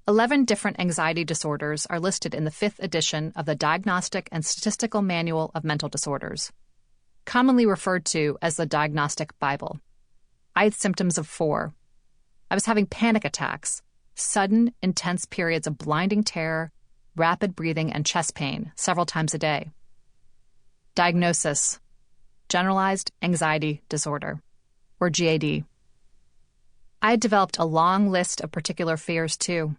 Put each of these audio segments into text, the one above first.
11 different anxiety disorders are listed in the 5th edition of the Diagnostic and Statistical Manual of Mental Disorders, commonly referred to as the Diagnostic Bible. I had symptoms of 4. I was having panic attacks, sudden, intense periods of blinding terror, rapid breathing, and chest pain several times a day. Diagnosis: Generalized Anxiety Disorder, or GAD. I had developed a long list of particular fears, too.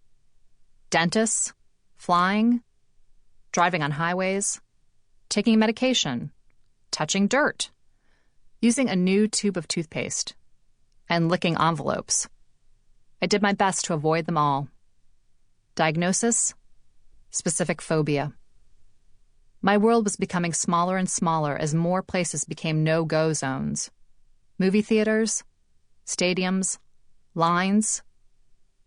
Dentists, flying, driving on highways, taking medication, touching dirt, using a new tube of toothpaste, and licking envelopes. I did my best to avoid them all. Diagnosis: Specific phobia. My world was becoming smaller and smaller as more places became no-go zones. Movie theaters, stadiums, lines.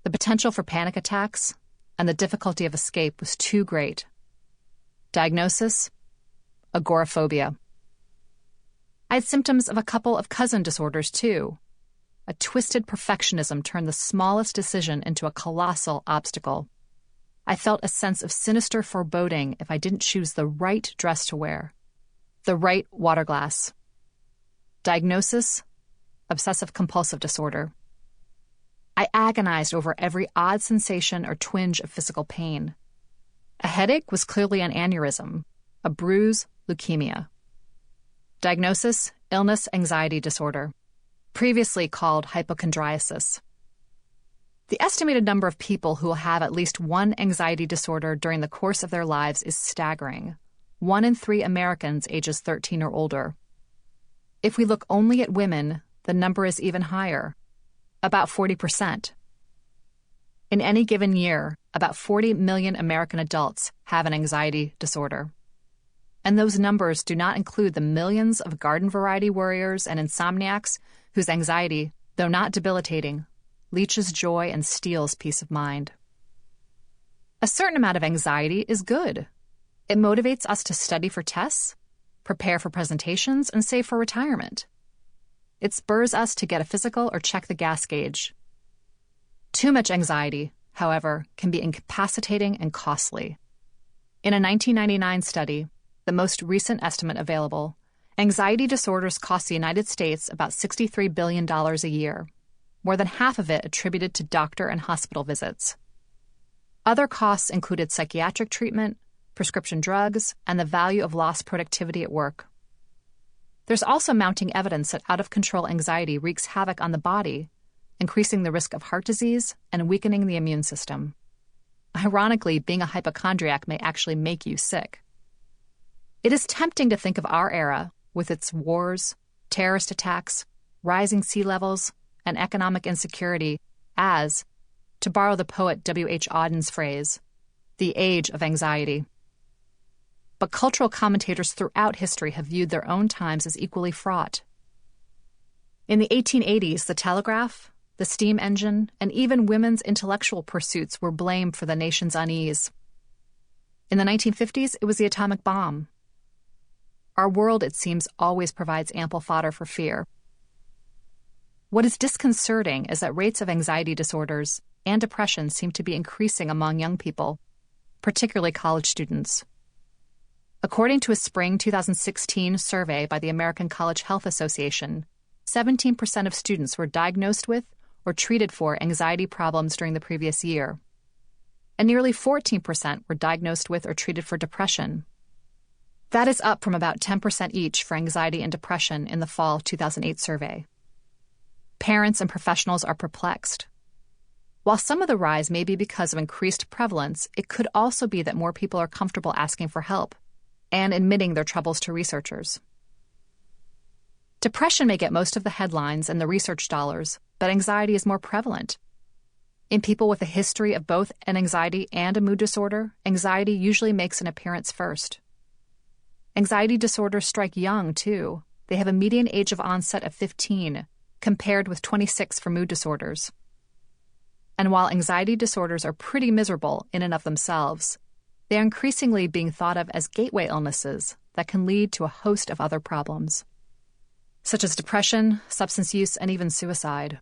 The potential for panic attacks and the difficulty of escape was too great. Diagnosis: agoraphobia. I had symptoms of a couple of cousin disorders, too. A twisted perfectionism turned the smallest decision into a colossal obstacle. I felt a sense of sinister foreboding if I didn't choose the right dress to wear, the right water glass. Diagnosis: obsessive-compulsive disorder. I agonized over every odd sensation or twinge of physical pain. A headache was clearly an aneurysm, a bruise, leukemia. Diagnosis: illness anxiety disorder, previously called hypochondriasis. The estimated number of people who will have at least one anxiety disorder during the course of their lives is staggering. 1 in 3 Americans ages 13 or older. If we look only at women, the number is even higher, about 40%. In any given year, about 40 million American adults have an anxiety disorder. And those numbers do not include the millions of garden-variety worriers and insomniacs whose anxiety, though not debilitating, leaches joy and steals peace of mind. A certain amount of anxiety is good. It motivates us to study for tests, prepare for presentations, and save for retirement. It spurs us to get a physical or check the gas gauge. Too much anxiety, however, can be incapacitating and costly. In a 1999 study, the most recent estimate available, anxiety disorders cost the United States about $63 billion a year, more than half of it attributed to doctor and hospital visits. Other costs included psychiatric treatment, prescription drugs, and the value of lost productivity at work. There's also mounting evidence that out-of-control anxiety wreaks havoc on the body, increasing the risk of heart disease and weakening the immune system. Ironically, being a hypochondriac may actually make you sick. It is tempting to think of our era, with its wars, terrorist attacks, rising sea levels, and economic insecurity, as, to borrow the poet W.H. Auden's phrase, the age of anxiety. But cultural commentators throughout history have viewed their own times as equally fraught. In the 1880s, the telegraph, the steam engine, and even women's intellectual pursuits were blamed for the nation's unease. In the 1950s, it was the atomic bomb. Our world, it seems, always provides ample fodder for fear. What is disconcerting is that rates of anxiety disorders and depression seem to be increasing among young people, particularly college students. According to a spring 2016 survey by the American College Health Association, 17% of students were diagnosed with or treated for anxiety problems during the previous year, and nearly 14% were diagnosed with or treated for depression. That is up from about 10% each for anxiety and depression in the fall 2008 survey. Parents and professionals are perplexed. While some of the rise may be because of increased prevalence, it could also be that more people are comfortable asking for help and admitting their troubles to researchers. Depression may get most of the headlines and the research dollars, but anxiety is more prevalent. In people with a history of both an anxiety and a mood disorder, anxiety usually makes an appearance first. Anxiety disorders strike young, too. They have a median age of onset of 15, compared with 26 for mood disorders. And while anxiety disorders are pretty miserable in and of themselves, they are increasingly being thought of as gateway illnesses that can lead to a host of other problems, such as depression, substance use, and even suicide.